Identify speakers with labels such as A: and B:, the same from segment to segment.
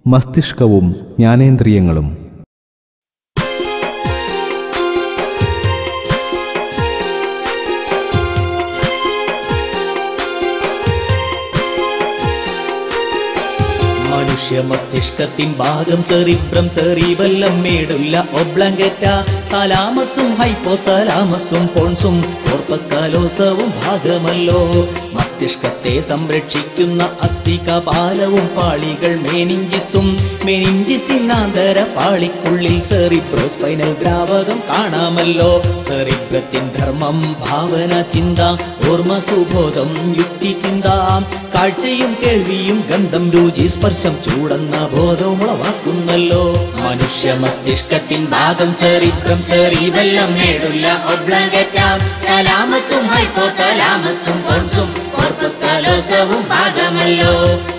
A: മസ്തിഷ്കവും ജ്ഞാനേന്ദ്രിയങ്ങളും.
B: മനുഷ്യ മസ്തിഷ്കത്തിൻ ഭാഗം cerebrum, cerebellum, മേഡുല്ല ഒബ്ലങ്കേറ്റ, തലാമസും ഹൈപ്പോതലാമസും പോൺസും corpus കാലോസവും ഭാഗമല്ലോ. മസ്തിഷ്കത്തെ സംരക്ഷിക്കുന്ന അസ്ഥികപാലവും പാളികൾ മെനിഞ്ചിസും, മെനിഞ്ചിസിനാന്തര പാളിക്കുള്ളിൽ സെറിബ്രോസ്പൈനൽ ദ്രാവകം കാണാമല്ലോ. സെറിബ്രത്തിൻ ധർമ്മം ഭാവന, ചിന്ത, ഓർമ്മ, സുബോധം, യുക്തി, ചിന്ത, കാഴ്ചയും കേൾവിയും ഗന്ധം, രുചി, സ്പർശം, ചൂടെന്ന ബോധവും ഉളവാക്കുന്നല്ലോ. മനുഷ്യ മസ്തിഷ്കത്തിൻ ഭാഗം സെറിബ്രം, സെറിബെല്ലം, മേഡുല്ല ഒബ്ലങ്കേറ്റ, തലാമസും ഹൈപ്പോതലാമസും പോൺസും കോർപ്പസ് കാലോസവും ഭാഗമല്ലോ.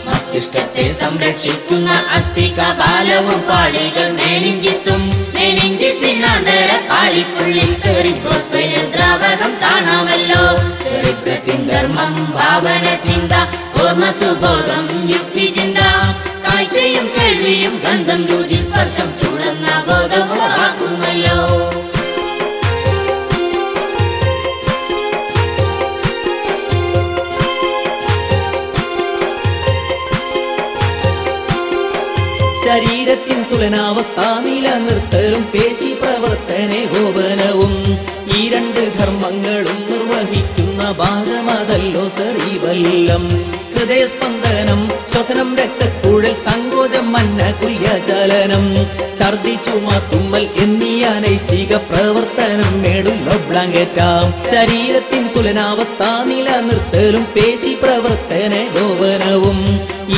B: മസ്തിഷ്കത്തെ സംരക്ഷിക്കുന്ന അസ്ഥികപാലവും പാളികൾ മെനിഞ്ചിസും, മെനിഞ്ചിസിനാന്തര പാളിക്കുള്ളിൽ സെറിബ്രോസ്പൈനൽ ദ്രാവകം കാണാമല്ലോ. സെറിബ്രത്തിൻ ധർമ്മം ഭാവന, ചിന്ത, ഓർമ്മ, സുബോധം, യുക്തി, ചിന്ത, കാഴ്ചയും കേൾവിയും ഗന്ധം, രുചി, സ്പർശം, ചൂടെന്ന ബോധം ഉളവാക്കുന്നല്ലോ. ശരീരത്തിൻ തുലനാവസ്ഥ നിലനിർത്തലും പേശി പ്രവർത്തനേകോപനവും ഈ രണ്ട് ധർമ്മങ്ങളും നിർവഹിക്കുന്ന ഭാഗമതല്ലോ സെറിബെല്ലം. ഹൃദയസ്പന്ദനം, ശ്വസനം, രക്തക്കുഴൽ, സങ്കോചം, മന്നകുല്യചലനം, ഛർദി, ചുമ, തുമ്മൽ എന്നീ അനൈച്ഛിക പ്രവർത്തനം മേഡുല്ല ഒബ്ലങ്കേറ്റ. ശരീരത്തിൻ തുലനാവസ്ഥ നിലനിർത്തലും പേശി പ്രവർത്തനേകോപനവും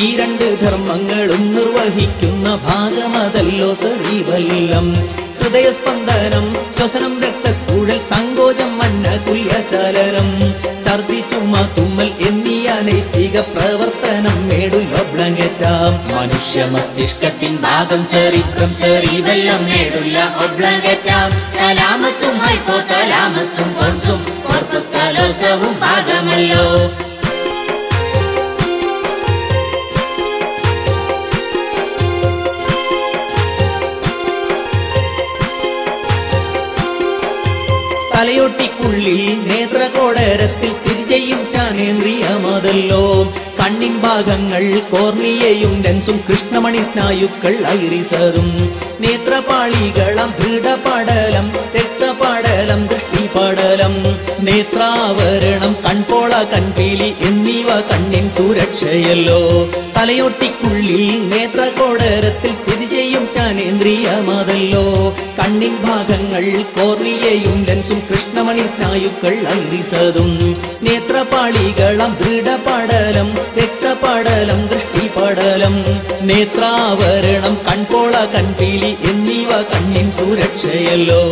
B: ഈ രണ്ട് ധർമ്മങ്ങളും നിർവഹിക്കുന്ന ഭാഗമതല്ലോ സെറിബെല്ലം. ഹൃദയസ്പന്ദനം, ശ്വസനം, രക്തക്കുഴൽ, സങ്കോചം, മന്നകുല്യചലനം, ഛർദി, ചുമ, തുമ്മൽ എന്നീ അനൈച്ഛിക പ്രവർത്തനം മേഡുല്ല ഒബ്ലങ്കേറ്റ. മനുഷ്യ മസ്തിഷ്കത്തിൻ ഭാഗം സെറിബ്രം, സെറിബെല്ലം, മേഡുല്ല ഒബ്ലങ്കേറ്റ, തലാമസും ഹൈപ്പോതലാമസും പോൺസും കോർപ്പസ് കാലോസവും ഭാഗമല്ലോ. തലയൊട്ടിക്കുള്ളിൽ നേത്രകോടരത്തിൽ സ്ഥിതി ചെയ്യും ജ്ഞാനേന്ദ്രിയമതല്ലോ. കണ്ണിൻ ഭാഗങ്ങൾ കോർണിയയും ലെൻസും കൃഷ്ണമണി സ്നായുക്കൾ ഐറിസതും. നേത്രപാളികളം ദൃഢപടലം, രക്തപടലം, ദൃഷ്ടിപടലം, നേത്രാവരണം, കൺപോള, കൺപീലി എന്നിവ കണ്ണിൻ സുരക്ഷയല്ലോ. തലയൊട്ടിക്കുള്ളിൽ നേത്രകോടരത്തിൽ സ്ഥിതി ചെയ്യും ജ്ഞാനേന്ദ്രിയമതല്ലോ. കണ്ണിൻ ഭാഗങ്ങൾ കോർണിയയും ലെൻസും കൃഷ്ണമണി സ്നായുക്കൾ ഐറിസതും. നേത്രപാളികളം ദൃഢപടലം, രക്തപടലം, ദൃഷ്ടിപടലം, നേത്രാവരണം, കൺപോള, കൺപീലി എന്നിവ കണ്ണിൻ സുരക്ഷയല്ലോ.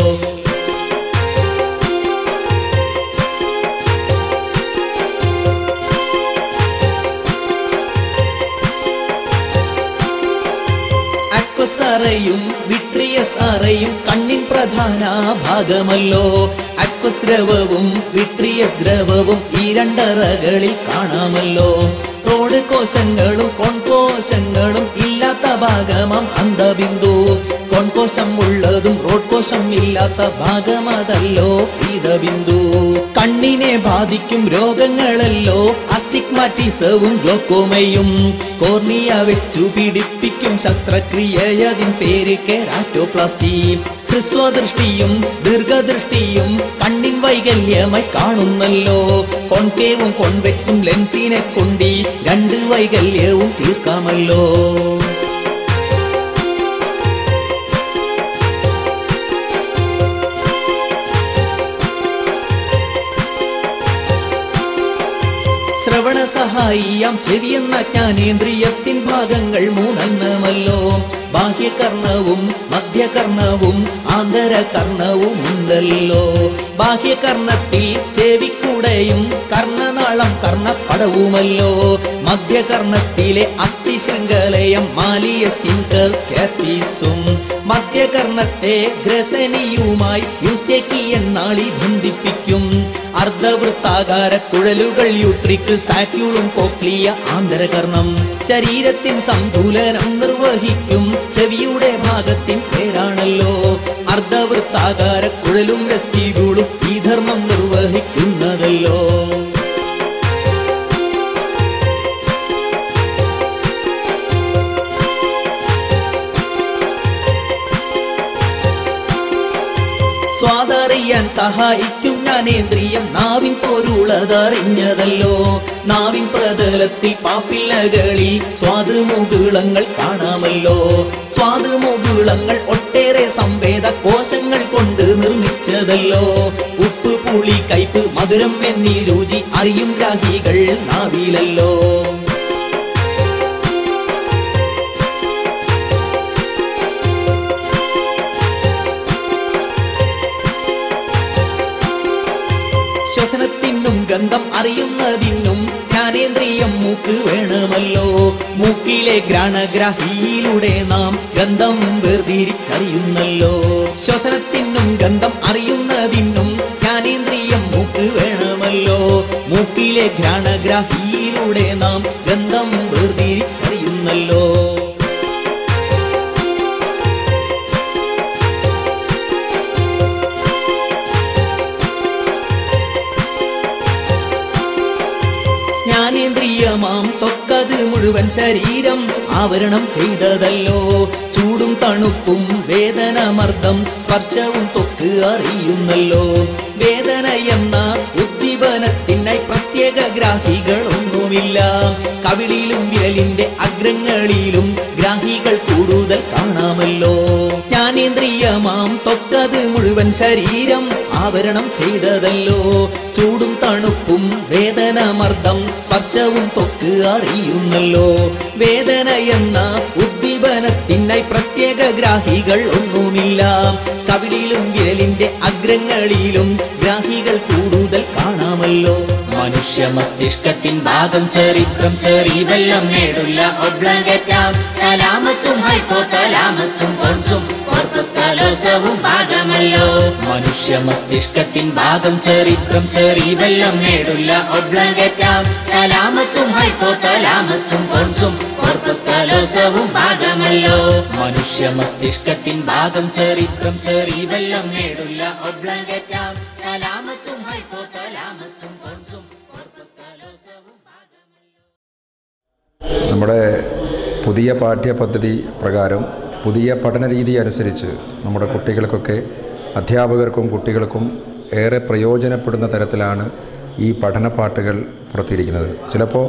B: അക്വസ് വിട്രിയസ് അറയും കണ്ണിൻ പ്രധാന ഭാഗമല്ലോ. അക്വസ് ദ്രവവും വിട്രിയസ് ദ്രവവും ഈ രണ്ടറകളിൽ കാണാമല്ലോ. റോഡ് കോശങ്ങളും കോൺകോശങ്ങളും ഇല്ലാത്ത ഭാഗമാം അന്തബിന്ദു. കോൺകോശം ഉള്ളതും റോഡ് കോശം ഇല്ലാത്ത ഭാഗമതല്ലോ പീതബിന്ദു. കണ്ണിനെ ബാധിക്കും രോഗങ്ങളല്ലോ അസ്റ്റിഗ്മാറ്റിസവും ഗ്ലോക്കോമയും. കോർണിയ വെച്ചു പിടിപ്പിക്കും ശസ്ത്രക്രിയയതിൻ പേര് കെരാറ്റോപ്ലാസ്റ്റി. ഹ്രസ്വദൃഷ്ടിയും ദീർഘദൃഷ്ടിയും കണ്ണിൻ വൈകല്യമായി കാണുന്നല്ലോ. കോൺകേവും കോൺവെക്സും ലെൻസിനെ കൊണ്ടി രണ്ട് വൈകല്യവും തീർക്കാമല്ലോ. ശ്രവണസഹായിയാം ചെവിയെന്ന ജ്ഞാനേന്ദ്രിയത്തിൻ ഭാഗങ്ങൾ മൂന്നെണ്ണമല്ലോ. ബാഹ്യകർണവും മധ്യകർണവും ആന്തരകർണവും ഉണ്ടല്ലോ. ബാഹ്യകർണത്തിൽ ചെവിക്കൂടെയും കർണനാളം കർണപ്പടവുമല്ലോ. മധ്യകർണത്തിലെ അസ്ഥിശൃംഖലയം മാലിയസിൻ കാപ്പീസും. മധ്യകർണത്തെ ഗ്രസനിയുമായി യൂസ്റ്റേക്കിയൻ നാളി ബന്ധിപ്പിക്കും. അർദ്ധവൃത്താകാര കുഴലുകൾ യൂട്രിക്കിൾ സാക്യൂളും കോക്ലിയ ആന്തരകർണം. ശരീരത്തിൻ സന്തുലനം നിർവഹിക്കും ചെവിയുടെ ഭാഗത്തിൻ പേരാണല്ലോ അർദ്ധവൃത്താകാര കുഴലും വെസ്റ്റിബ്യൂളും ഈ ധർമ്മം നിർവഹിക്കുന്നതല്ലോ. സ്വാദറിയാൻ സഹായിക്കും ജ്ഞാനേന്ദ്രിയം നാവിൻ പൊരുളതറിഞ്ഞതല്ലോ. നാവിൻ പ്രതലത്തിൽ പാപ്പില്ലകളിൽ സ്വാദുമുകുളങ്ങൾ കാണാമല്ലോ. സ്വാദുമുകുളങ്ങൾ ഒട്ടേറെ സംവേദ കോശങ്ങൾ കൊണ്ട് നിർമ്മിച്ചതല്ലോ. ഉപ്പ്, പുളി, കയ്പ്, മധുരം എന്നീ രുചി അറിയും ഗ്രാഹികൾ നാവിലല്ലോ. ശ്വസനത്തിനും ഗന്ധം അറിയുന്നതിനും ജ്ഞാനേന്ദ്രിയം മൂക്ക് വേണമല്ലോ. മൂക്കിലെ ഘ്രാണഗ്രാഹിയിലൂടെ നാം ഗന്ധം വേർതിരിച്ചറിയുന്നല്ലോ. ശ്വസനത്തിനും ഗന്ധം അറിയുന്നതിനും ജ്ഞാനേന്ദ്രിയം മൂക്ക് വേണമല്ലോ. മൂക്കിലെ ഘ്രാണഗ്രാഹിയിലൂടെ നാം ഗന്ധം വേർതിരിച്ചറിയുന്നല്ലോ. ജ്ഞാനേന്ദ്രിയമാം ത്വക്കത് മുഴുവൻ ശരീരം ആവരണം ചെയ്തതല്ലോ. ചൂടും തണുപ്പും വേദനമർദ്ദം സ്പർശവും ത്വക്ക് അറിയുന്നല്ലോ. വേദന എന്ന ഉദ്ദീപനത്തിനായി പ്രത്യേക ഗ്രാഹികളൊന്നുമില്ല. കവിളിലും വിരലിന്റെ അഗ്രങ്ങളിലും ഗ്രാഹികൾ കൂടുതൽ കാണാമല്ലോ. ജ്ഞാനേന്ദ്രിയമാം ത്വക്കത് മുഴുവൻ ശരീരം ആവരണം ചെയ്തതല്ലോ. ചൂടും തണുപ്പും വേദനമർദ്ദം സ്പർശവും ത്വക്ക് അറിയുന്നല്ലോ. വേദന എന്ന ഉദ്ദീപനത്തിനായി പ്രത്യേക ഗ്രാഹികൾ ഒന്നുമില്ല. കവിളിലും വിരലിന്റെ അഗ്രങ്ങളിലും ഗ്രാഹികൾ കൂടുതൽ കാണാമല്ലോ.
C: മനുഷ്യ മസ്തിഷ്കത്തിൻ ഭാഗം സെറിബ്രം, സെറിബെല്ലം, മേഡുല്ല ഒബ്ലംഗേറ്റ, തലാമസും ഹൈപ്പോതലാമസും പോൺസും കോർപ്പസ് കാലോസവും ഭാഗമല്ലോ. മനുഷ്യ മസ്തിഷ്കത്തിൻ ഭാഗം സെറിബ്രം, സെറിബെല്ലം, മേഡുല്ല ഒബ്ലംഗേറ്റ, തലാമസും ഹൈപ്പോതലാമസും പോൺസും കോർപ്പസ് കാലോസവും ഭാഗമല്ലോ. മനുഷ്യ മസ്തിഷ്കത്തിൻ ഭാഗം സെറിബ്രം, സെറിബെല്ലം, മേഡുല്ല ഒബ്ലംഗേറ്റ, തലാമസും ഹൈപ്പോതലാമസും പോൺസും കോർപ്പസ് കാലോസവും ഭാഗമല്ലോ.
D: നമ്മുടെ പുതിയ പാഠ്യപദ്ധതി പ്രകാരം പുതിയ പഠന രീതി അനുസരിച്ച് നമ്മുടെ കുട്ടികൾക്കൊക്കെ അധ്യാപകർക്കും കുട്ടികൾക്കും ഏറെ പ്രയോജനപ്പെടുന്ന തരത്തിലാണ് ഈ പഠനപാഠകൾ പുറത്തിരിക്കുന്നത്. ചിലപ്പോൾ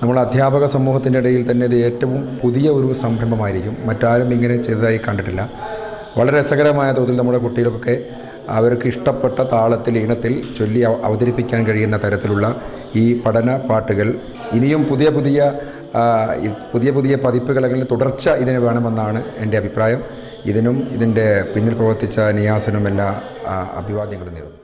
D: നമ്മൾ അധ്യാപക സമൂഹത്തിൻ്റെ ഇടയിൽ തന്നെ ഇത് ഏറ്റവും പുതിയ ഒരു സംരംഭമായിരിക്കും. മറ്റാരും ഇങ്ങനെ ചെയ്തതായി കണ്ടിട്ടില്ല. വളരെ രസകരമായ തോതിൽ നമ്മുടെ കുട്ടികൾക്കൊക്കെ അവർക്ക് ഇഷ്ടപ്പെട്ട താളത്തിൽ ഈണത്തിൽ ചൊല്ലി അവതരിപ്പിക്കാൻ കഴിയുന്ന തരത്തിലുള്ള ഈ പഠന പാട്ടുകൾ ഇനിയും പുതിയ പുതിയ പതിപ്പുകൾ അല്ലെങ്കിൽ തുടർച്ച ഇതിന് വേണമെന്നാണ് എൻ്റെ അഭിപ്രായം. ഇതിൻ്റെ പിന്നിൽ പ്രവർത്തിച്ച നിയാസിനും എല്ലാ അഭിവാദ്യങ്ങളും നേരുന്നു.